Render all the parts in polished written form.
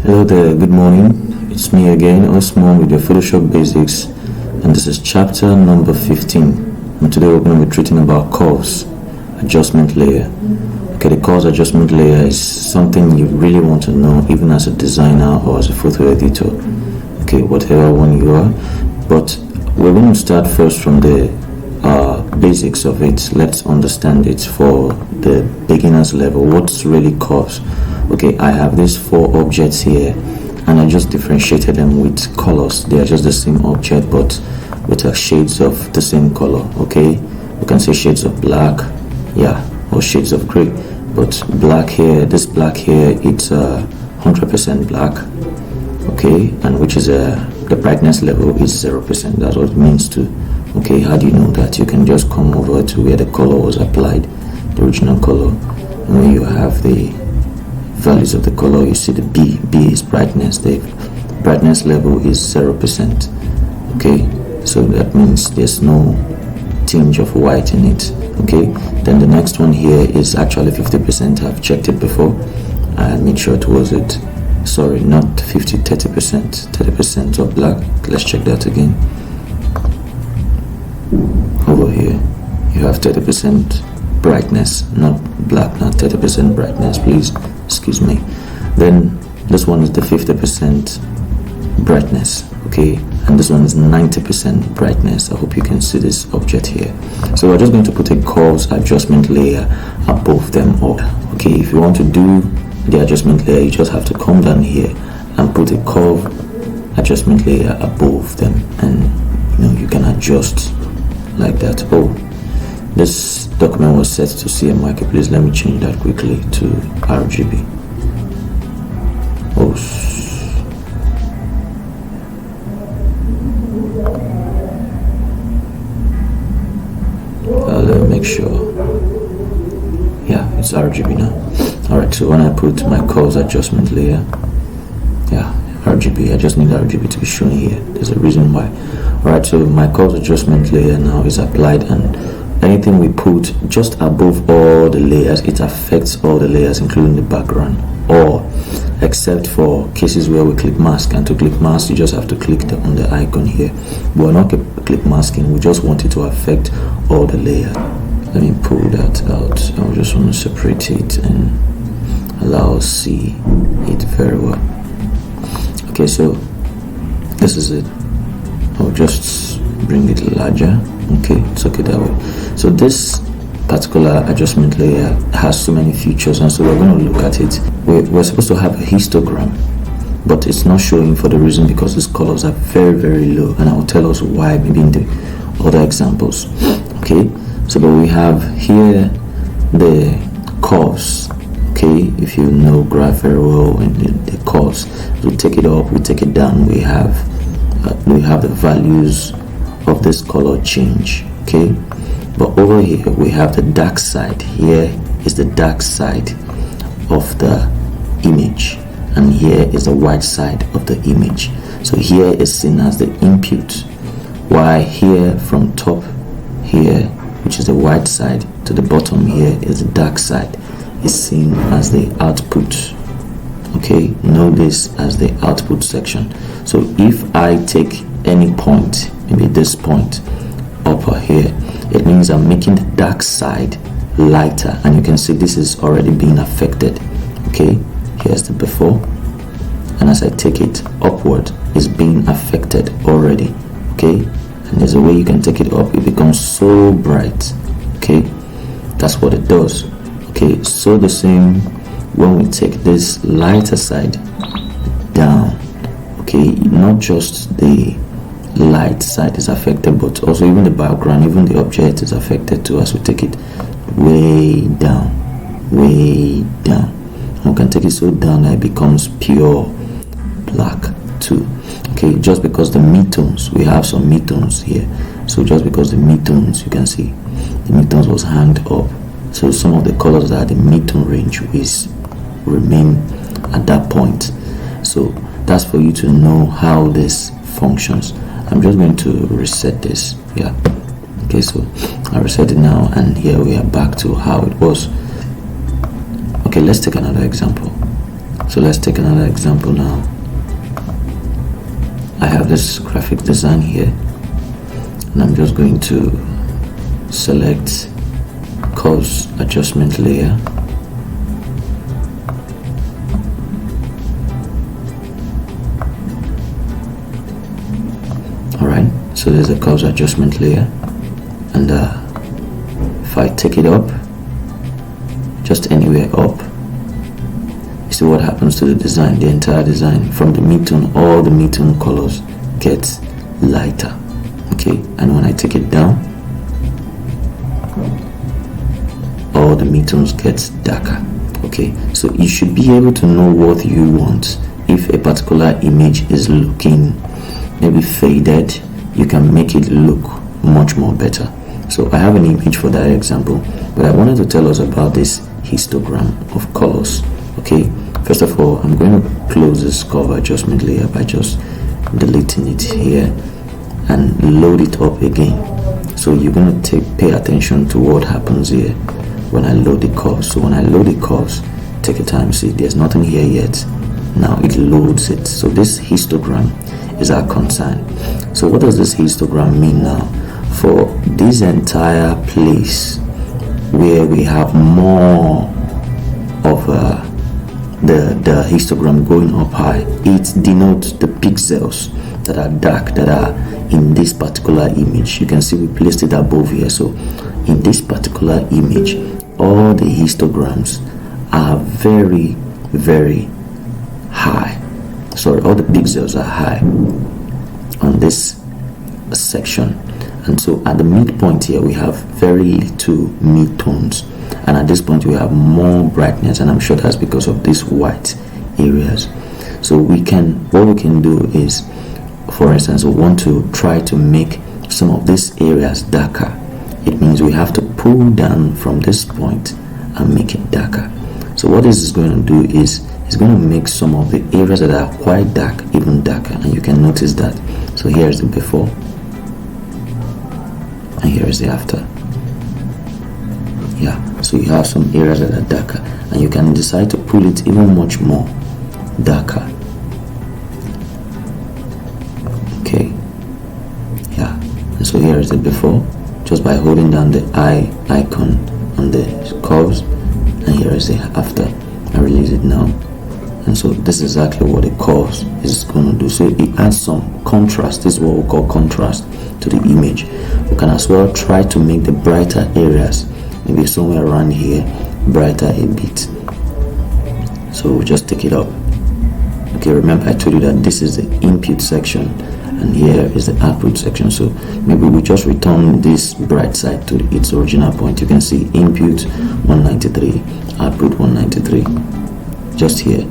Hello there, good morning. It's me again, Osman, with your Photoshop Basics, and this is chapter number 15. And today we're going to be treating about curves adjustment layer. Okay, the curves adjustment layer is something you really want to know, even as a designer or as a photo editor. Okay, whatever one you are. But we're going to start first from the basics of it. Let's understand it for the beginner's level. What's really curves? Okay, I have these 4 objects here, and I just differentiated them with colors. They are just the same object, but with shades of the same color. Okay, you can say shades of black, yeah, or shades of gray. But black here, this black here, it's 100% black. Okay, and which is the brightness level is 0%. That's what it means to. Okay, how do you know that? You can just come over to where the color was applied, the original color, and when you have the values of the color, you see the B is brightness. The brightness level is 0%. Okay, so that means there's no tinge of white in it. Okay, then the next one here is actually 50%. I've checked it before. I made sure it was it. Sorry, not 50, 30%. 30% of black. Let's check that again. Over here, you have 30% brightness, not black, not 30% brightness, please excuse me. Then this one is the 50% brightness, okay, and this one is 90% brightness. I hope you can see this object here. So we're just going to put a curves adjustment layer above them all. Okay, if you want to do the adjustment layer, you just have to come down here and put a curve adjustment layer above them, and you can adjust like that. Oh, this document was set to CMYK. Please let me change that quickly to RGB. Oh, let me make sure. Yeah, it's RGB now. Alright, so when I put my curves adjustment layer, yeah, RGB, I just need RGB to be shown here. There's a reason why. Alright, so my curves adjustment layer now is applied, and anything we put just above all the layers, it affects all the layers, including the background, or except for cases where we click mask. And to click mask, you just have to click on the icon here. We're not click masking, we just want it to affect all the layers. Let me pull that out. I just want to separate it and allow us see it very well. Okay, so this is it. I'll just bring it larger. Okay, it's okay that way. So this particular adjustment layer has so many features, and so we're going to look at it. We're supposed to have a histogram, but it's not showing for the reason because these colors are very, very low, and I will tell us why maybe in the other examples. Okay, so but we have here the curves. Okay, if you know graph very well, and the curves, we take it up, we take it down, we have the values of this color change. Okay, but over here we have the dark side. Here is the dark side of the image, and here is the white side of the image. So here is seen as the input, while here from top here, which is the white side, to the bottom here is the dark side, is seen as the output. Okay, know this as the output section. So if I take any point, maybe this point upper here, it means I'm making the dark side lighter, and you can see this is already being affected. Okay, here's the before, and as I take it upward, it's being affected already. Okay, and there's a way you can take it up, it becomes so bright. Okay, that's what it does. Okay, so the same when we take this lighter side down. Okay, not just the light side is affected, but also even the background, even the object is affected too, as we take it way down, way down. We can take it so down that it becomes pure black. 2. Okay, just because the midtones, we have some midtones here, so just because the midtones, you can see the midtones was hanged up, so some of the colors that are the midtone range is remain at that point. So that's for you to know how this functions. I'm just going to reset this. Yeah, okay, so I reset it now, and here we are back to how it was. Okay, let's take another example. So let's take another example now. I have this graphic design here, and I'm just going to select curves adjustment layer. Alright, so there's a curves adjustment layer, and if I take it up, just anywhere up, you see what happens to the design, the entire design from the midtone, all the midtone colors get lighter. Okay, and when I take it down, all the midtones get darker. Okay, so you should be able to know what you want. If a particular image is looking maybe faded, you can make it look much more better. So I have an image for that example, but I wanted to tell us about this histogram of colors. Okay, first of all, I'm going to close this curve adjustment layer by just deleting it here and load it up again. So you're going to pay attention to what happens here when I load the curves. So when I load the curves, take your time, see there's nothing here yet. Now it loads it. So this histogram is our concern. So what does this histogram mean now? For this entire place where we have more of the histogram going up high, it denotes the pixels that are dark, that are in this particular image. You can see we placed it above here. So in this particular image, all the histograms are very, very high. Sorry, all the pixels are high on this section, and so at the midpoint here we have very little midtones, and at this point we have more brightness, and I'm sure that's because of these white areas. So what we can do is, for instance, we want to try to make some of these areas darker. It means we have to pull down from this point and make it darker. So what this is going to do is it's going to make some of the areas that are quite dark even darker, and you can notice that. So here is the before and here is the after. Yeah, so you have some areas that are darker, and you can decide to pull it even much more darker. Okay, yeah, and so here is the before, just by holding down the eye icon on the curves, and here is the after. I release it now, and so this is exactly what the curves is going to do. So it adds some contrast. This is what we call contrast to the image. We can as well try to make the brighter areas, maybe somewhere around here, brighter a bit. So we'll just take it up. Okay, remember I told you that this is the input section and here is the output section. So maybe we just return this bright side to its original point. You can see input 193, output 193, just here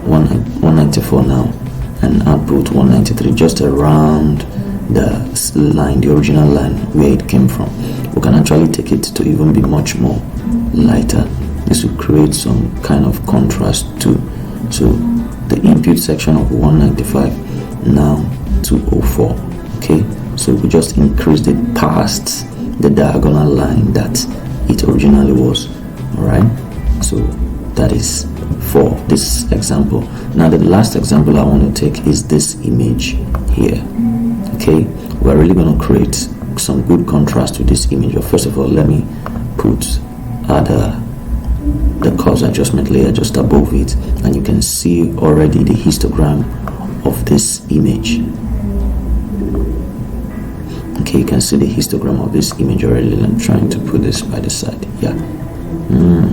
194 now, and output 193, just around the line, the original line where it came from. We can actually take it to even be much more lighter. This will create some kind of contrast too. So the input section of 195 now 204. Okay, so we just increased it past the diagonal line that it originally was. All right, so that is for this example. Now the last example I want to take is this image here. Okay, we're really going to create some good contrast with this image. First of all, let me put the curves adjustment layer just above it, and you can see already the histogram of this image. Okay, you can see the histogram of this image already. I'm trying to put this by the side. Yeah,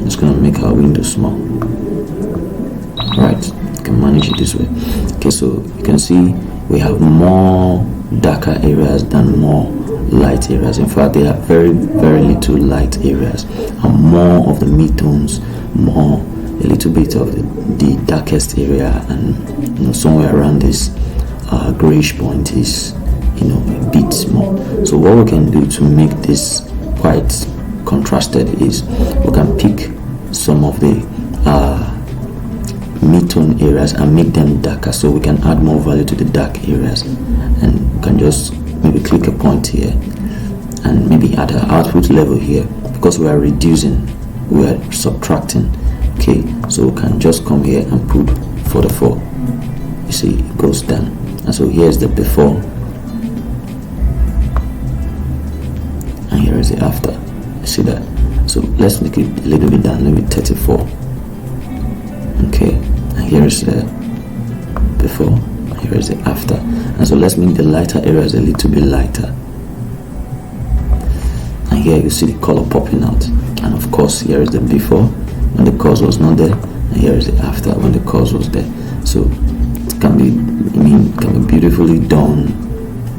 it's gonna make our window small. Right, you can manage it this way. Okay, so you can see we have more darker areas than more light areas. In fact, there are very, very little light areas and more of the midtones, a little bit of the darkest area, and somewhere around this grayish point is, a bit small. So what we can do to make this quite contrasted is we can pick some of the mid-tone areas and make them darker, so we can add more value to the dark areas. And we can just maybe click a point here and maybe at the output level here, because we are reducing, we are subtracting. Okay, so we can just come here and put 44. You see it goes down, and so here's the before and here is the after. You see that? So let's make it a little bit down, maybe 34. Okay, and here is the before and here is the after. And so let's make the lighter areas a little bit lighter, and here you see the color popping out. And of course here is the before when the cause was not there, and here is the after when the cause was there. So it can be, can be beautifully done.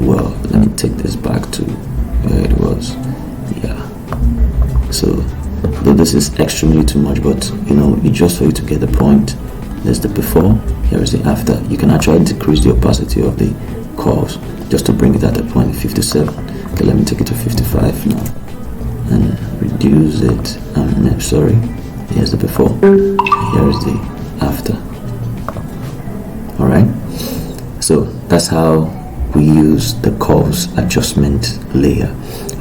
Well, let me take this back to where it was. Yeah, so though this is extremely too much, but it's just for you to get the point. There's the before, here is the after. You can actually decrease the opacity of the curves just to bring it at a point 57. Okay, let me take it to 55 now and reduce it. Sorry, here's the before, here is the after. Alright, so that's how we use the curves adjustment layer.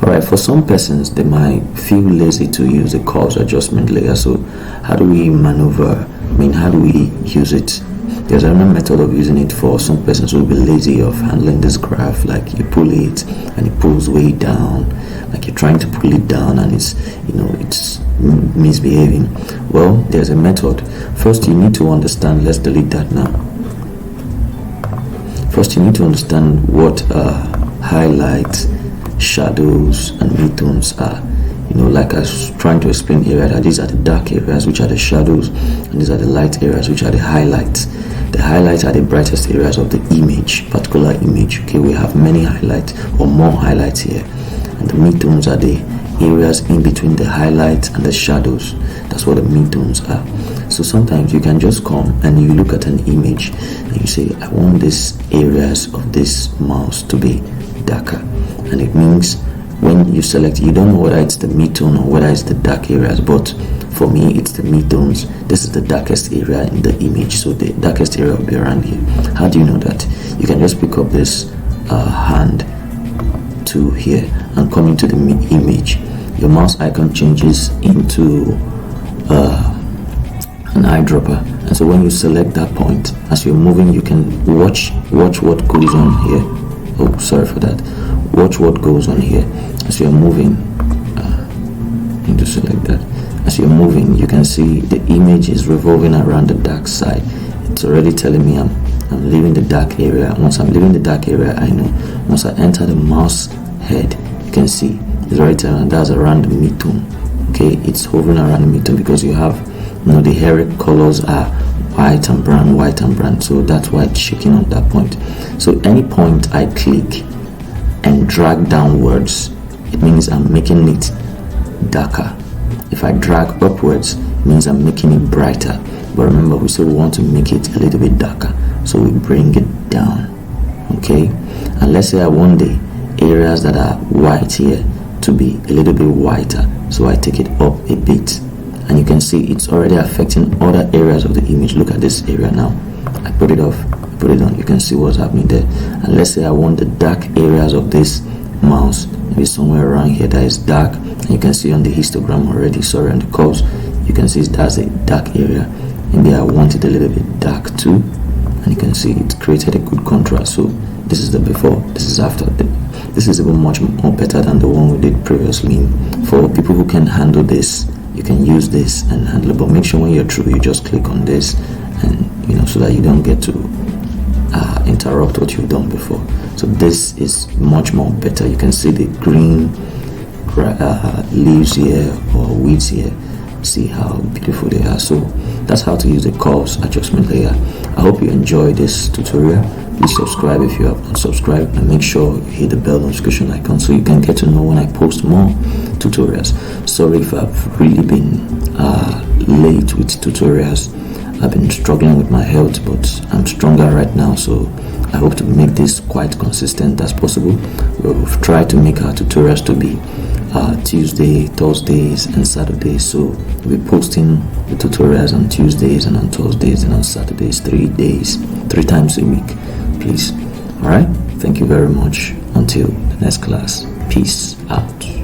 Alright, for some persons they might feel lazy to use the curves adjustment layer. So how do we maneuver? How do we use it? There's another method of using it for some persons who will be lazy of handling this graph. Like you pull it and it pulls way down, like you're trying to pull it down and it's it's misbehaving. Well, there's a method. First you need to understand, let's delete that now. First you need to understand what highlights, shadows and midtones are. Like I was trying to explain earlier, that these are the dark areas, which are the shadows, and these are the light areas, which are the highlights. The highlights are the brightest areas of the image, particular image. Okay, we have many highlights or more highlights here, and the midtones are the areas in between the highlights and the shadows. That's what the midtones are. So sometimes you can just come and you look at an image and you say, I want these areas of this mouse to be darker, and it means when you select, you don't know whether it's the midtone or whether it's the dark areas, but for me it's the midtones. This is the darkest area in the image, so the darkest area will be around here. How do you know that? You can just pick up this hand to here and come into the image. Your mouse icon changes into an eyedropper, and so when you select that point, as you're moving, you can watch what goes on here. Oh, sorry for that. Watch what goes on here as you're moving. Need to select that. As you're moving, you can see the image is revolving around the dark side. It's already telling me I'm leaving the dark area. Once I'm leaving the dark area, I know. Once I enter the mouse head, you can see it's already telling me that's around the midtone. Okay, it's hovering around the midtone because you have, the hairy colors are white and brown, so that's why it's shaking on that point. So any point I click and drag downwards, it means I'm making it darker. If I drag upwards, it means I'm making it brighter. But remember, we still want to make it a little bit darker, so we bring it down. Okay, and let's say I want the areas that are white here to be a little bit whiter, so I take it up a bit, and you can see it's already affecting other areas of the image. Look at this area now. I put it off, put it on. You can see what's happening there. And let's say I want the dark areas of this mouse, maybe somewhere around here that is dark, and you can see on the histogram already, sorry, on the curves, you can see that's a dark area. Maybe I want it a little bit dark too, and you can see it created a good contrast. So this is the before, this is after. This is even much more better than the one we did previously. For people who can handle this, you can use this and handle it, but make sure when you're through, you just click on this, and so that you don't get to interrupt what you've done before. So this is much more better. You can see the green leaves here or weeds here. See how beautiful they are. So that's how to use the curves adjustment layer. I hope you enjoyed this tutorial. Please subscribe if you have not subscribed, and make sure you hit the bell notification icon so you can get to know when I post more tutorials. Sorry if I've really been late with tutorials. I've been struggling with my health, but I'm stronger right now, so I hope to make this quite consistent as possible. We've tried to make our tutorials to be Tuesday, Thursdays, and Saturdays. So we'll be posting the tutorials on Tuesdays and on Thursdays and on Saturdays, 3 days, 3 times a week, please. All right. Thank you very much. Until the next class. Peace out.